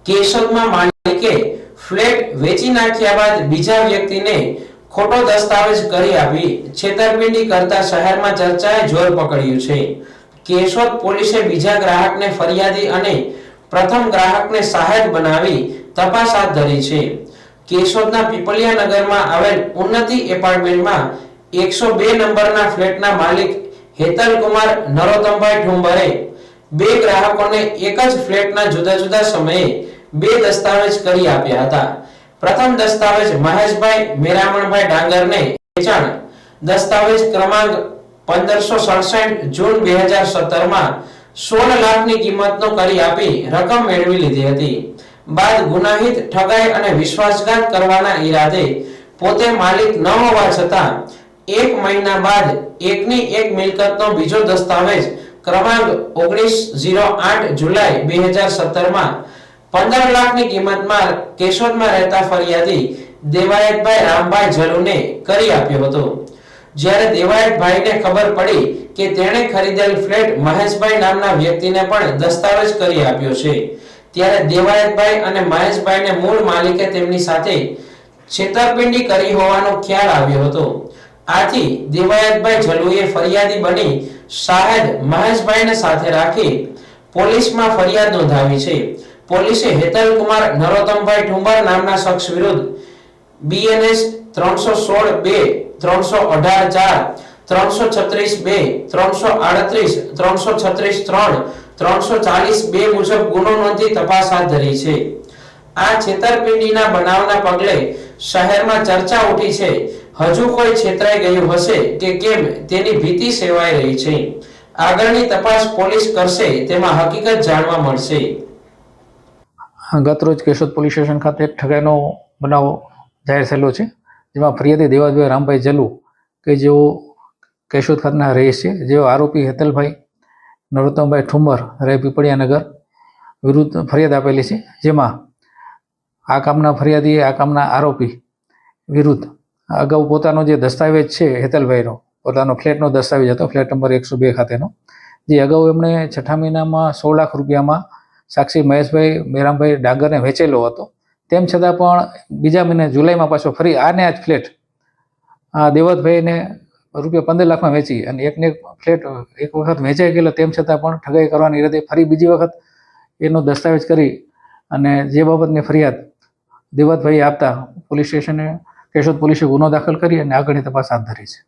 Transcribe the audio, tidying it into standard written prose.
કેશોદમાં માલિકે ફ્લેટ વેચી નાખ્યા બાદ બીજા વ્યક્તિને ખોટો દસ્તાવેજ કરી આપી છેતરપિંડી કરતા શહેરમાં ચર્ચાએ જોર પકડ્યું છે। કેશોદ પોલીસે બીજા ગ્રાહકને ફરિયાદી અને પ્રથમ ગ્રાહકને સાહેબ બનાવી તપાસ હાથ ધરી છે। કેશોદના પીપલિયા નગરમાં આવેલ ઉન્નતિ એપાર્ટમેન્ટમાં 102 નંબરના ફ્લેટના માલિક હેતલકુમાર નરોત્તમભાઈ ઠુંબરે બે ગ્રાહકોને એક જ ફ્લેટના જુદા જુદા સમયે બે દસ્તાવેજ કરી આપ્યા હતા। પ્રથમ દસ્તાવેજ મહેશભાઈ મેરામણભાઈ ડાંગરને વેચાણ દસ્તાવેજ ક્રમાંક 1567 જૂન 2017 માં 16 લાખની કિંમતનો કરી આપી રકમ મેળવી લીધી હતી। બાદ ગુનાહિત ઠગાઈ અને વિશ્વાસઘાત કરવાના ઈરાદે પોતે માલિક ન હોવા છતાં 1 મહિના બાદ એકની એક મિલકતનો બીજો દસ્તાવેજ ક્રમાંક 1908 જુલાઈ 2017 માં 15 લાખની કિંમતમાં કેશોદમાં રહેતા ફરિયાદી દેવાયતભાઈ રામભાઈ જલુને કરી આપ્યો હતો। જ્યારે દેવાયતભાઈને ખબર પડી કે તેણે ખરીદેલ ફ્લેટ મહેશભાઈ નામના વ્યક્તિને પણ દસ્તાવેજ કરી આપ્યો છે, ત્યારે દેવાયતભાઈ અને મહેશભાઈને મૂળ માલિકે તેમની સાથે છેતરપિંડી કરી હોવાનો ખ્યાલ આવ્યો હતો। આથી દેવાયતભાઈ જલુએ ફરિયાદી બની શાહેદ મહેશભાઈને સાથે રાખી પોલીસમાં ફરિયાદ નોંધાવી છે। પોલીસે હેતલકુમાર નરોત્તમભાઈ ઠુંબર નામના શખ્સ વિરુદ્ધ BNS 316 2 318 4 336 2 338 336 3 340 મુજબ ગુનો નોંધી તપાસ હાથ ધરી છે। આ છેતરપિંડીના બનાવના પગલે શહેરમાં ચર્ચા ઉઠી છે। હજુ કોઈ છેતરાઈ ગયું હશે કે કેમ તેની ભીતિ સેવાઈ રહી છે। આગળની તપાસ પોલીસ કરશે તેમાં હકીકત જાણવા મળશે। ગતરોજ કેશોદ પોલીસ સ્ટેશન ખાતે એક ઠગાઈનો બનાવ જાહેર થયેલો છે, જેમાં ફરિયાદી દેવાભાઈ રામભાઈ જલુ કે જેઓ કેશોદ ખાતેના રહીશ છે, જેઓ આરોપી હેતલભાઈ નરોત્તમભાઈ ઠુંબર રહે પીપળિયા નગર વિરુદ્ધ ફરિયાદ આપેલી છે। જેમાં આ કામના ફરિયાદીએ આ કામના આરોપી વિરુદ્ધ અગાઉ પોતાનો જે દસ્તાવેજ છે હેતલભાઈનો પોતાનો ફ્લેટનો દસ્તાવેજ હતો, ફ્લેટ નંબર 102 ખાતેનો, જે અગાઉ એમણે 6 મહિનામાં 16 લાખ રૂપિયામાં સાક્ષી મહેશભાઈ મેરામભાઈ ડાંગરને વેચેલો હતો। તેમ છતાં પણ બીજા મહિને જુલાઈમાં પાછો ફરી આને આ જ ફ્લેટ દેવતભાઈને ₹15 લાખમાં વેચી અને એકને એક ફ્લેટ એક વખત વેચાઈ ગયેલો, તેમ છતાં પણ ઠગાઈ કરવાની ઈરાદે ફરી બીજી વખત એનો દસ્તાવેજ કરી અને જે બાબતની ફરિયાદ દેવતભાઈએ આપતા પોલીસ સ્ટેશને કેશોદ પોલીસે ગુનો દાખલ કરી અને આગળની તપાસ હાથ ધરી છે।